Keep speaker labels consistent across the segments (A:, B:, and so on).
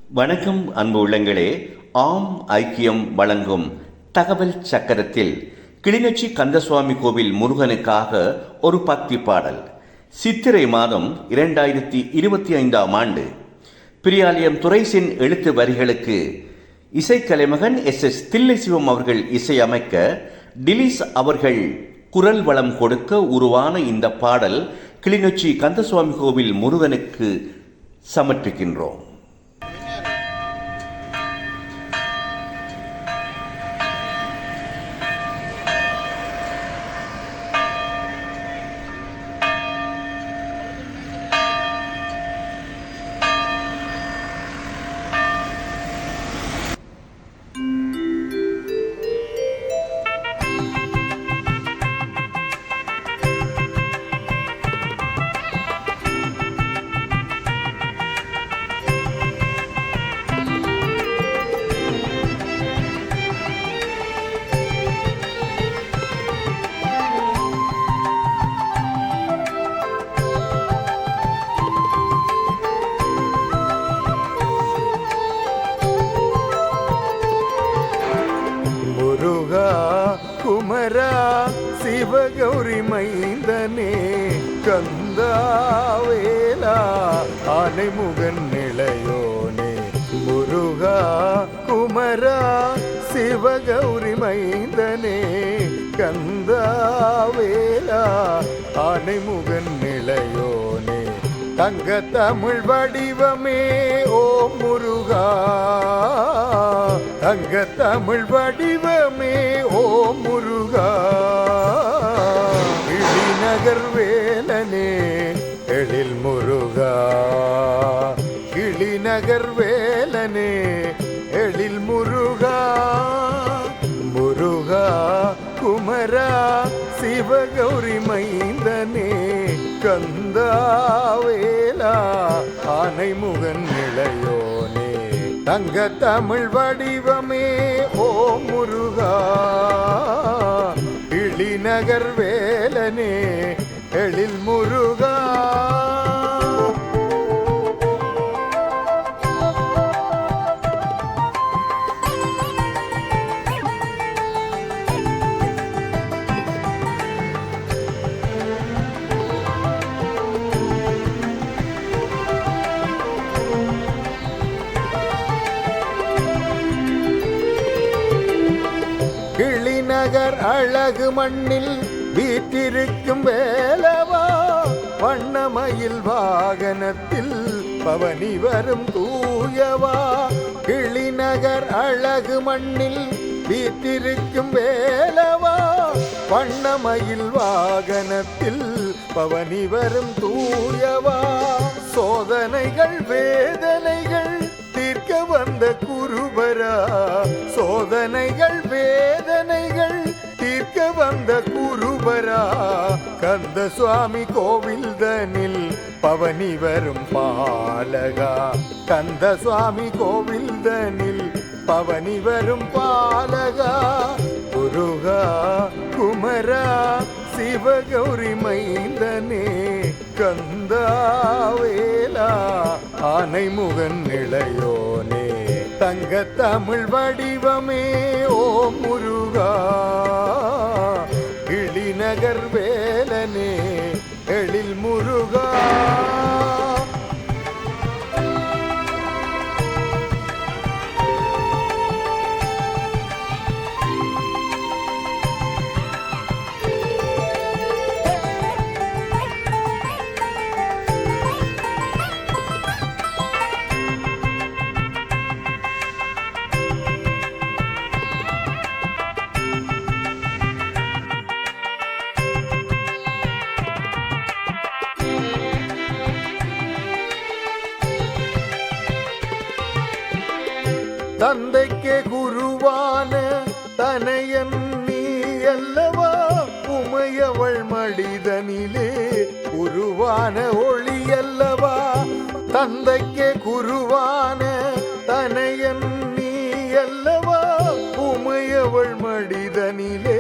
A: வணக்கம் அன்பு உள்ளங்களே. ஆம் ஐக்கியம் வழங்கும் தகவல் சக்கரத்தில் கிளிநொச்சி கந்தசுவாமி கோவில் முருகனுக்காக ஒரு பக்தி பாடல். சித்திரை மாதம் 2025 பிரியாலயம் துரைசின் எழுத்து வரிகளுக்கு இசைக்கலைமகன் எஸ் தில்லைசிவம் அவர்கள் இசையமைக்க டிலிஸ் அவர்கள் குரல் வளம் கொடுக்க உருவான இந்த பாடல் கிளிநொச்சி கந்தசுவாமி கோவில் முருகனுக்கு சமர்ப்பிக்கின்றோம்.
B: குமரா சிவகௌரி மைந்தனே கந்தாவேலா ஆனைமுகன் நிலையோனே முருகா குமரா சிவகௌரி மைந்தனே கந்தாவேலா ஆனைமுகன் நிலையோனே தங்க தமிழ் வடிவமே ஓ முருகா தங்க தமிழ் வடிவமே ஓ முருகா கிளிநகர் வேலனே எழில் முருகா கிளிநகர் வேலனே எழில் முருகா முருகா குமரா சிவகௌரி மைந்தனே கந்தாவேலா ஆனைமுகன் நிலையோனே தங்க தமிழ் வடிவமே ஓ முருகா கிளிநகர் வேலனே எழில் முருகா கிளிநகர் அழகு மண்ணில் வீற்றிருக்கும் வேலவா வண்ணமயில் வாகனத்தில் பவனி வரும் தூயவா கிளிநகர் அழகு மண்ணில் வீற்றிருக்கும் வேலவா வண்ணமயில் வாகனத்தில் பவனி வரும் தூயவா சோதனைகள் வேதனைகள் தீர்க்க வந்த குருபரா சோதனைகள் வேதனைகள் தீர்க்க வந்த குருபரா கந்த சுவாமி கோவில் தனில் பவனி வரும் பாலகா கந்த சுவாமி கோவில் தனில் பவனி வரும் பாலகா முருகா குமரா சிவகௌரி மைந்தனே கந்தாவேலா ஆனைமுகன் நிலையோனே தங்க தமிழ் வடிவமே ஓ முருகா கிளிநகர் வேலனே எழில் முருகா தந்தைக்கே குருவான தனையன் நீ அல்லவா உமையவள் மடிதனிலே உருவான ஒளி அல்லவா தந்தைக்கே குருவான தனையன் நீ அல்லவா உமையவள் மடிதனிலே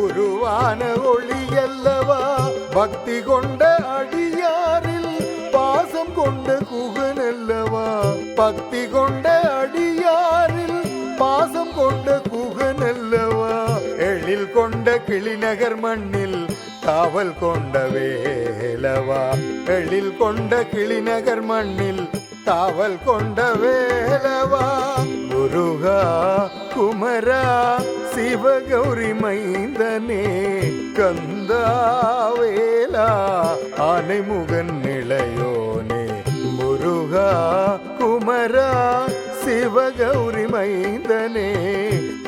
B: உருவான ஒளி அல்லவா பக்தி கொண்ட அடியாரில் பாசம் கொண்ட குகனல்லவா பக்தி கொண்ட அடியாரில் பாசம் கொண்ட குகனல்லவா எழில் கொண்ட கிளிநகர் மண்ணில் காவல் கொண்ட வேலவா எழில் கொண்ட கிளிநகர் மண்ணில் காவல் கொண்ட வேலவா முருகா குமரா சிவகௌரி மைந்தனே கந்தா வேலா ஆனைமுகன் நிலையோனே முருகா குமரா சிவகௌரி மைந்தனே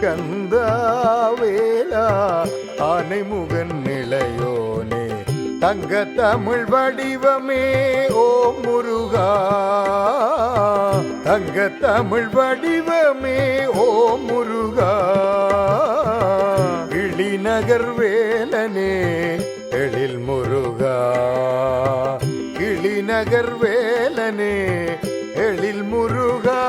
B: கந்தா வேலா ஆனைமுகன் நிலையோனே தங்க தமிழ் வடிவமே ஓம் முருகா தங்க தமிழ் வடிவமே ஓம் முருகா கிளிநகர் வேலனே எழில் முருகா கிளிநகர் வேலனே எழில் முருகா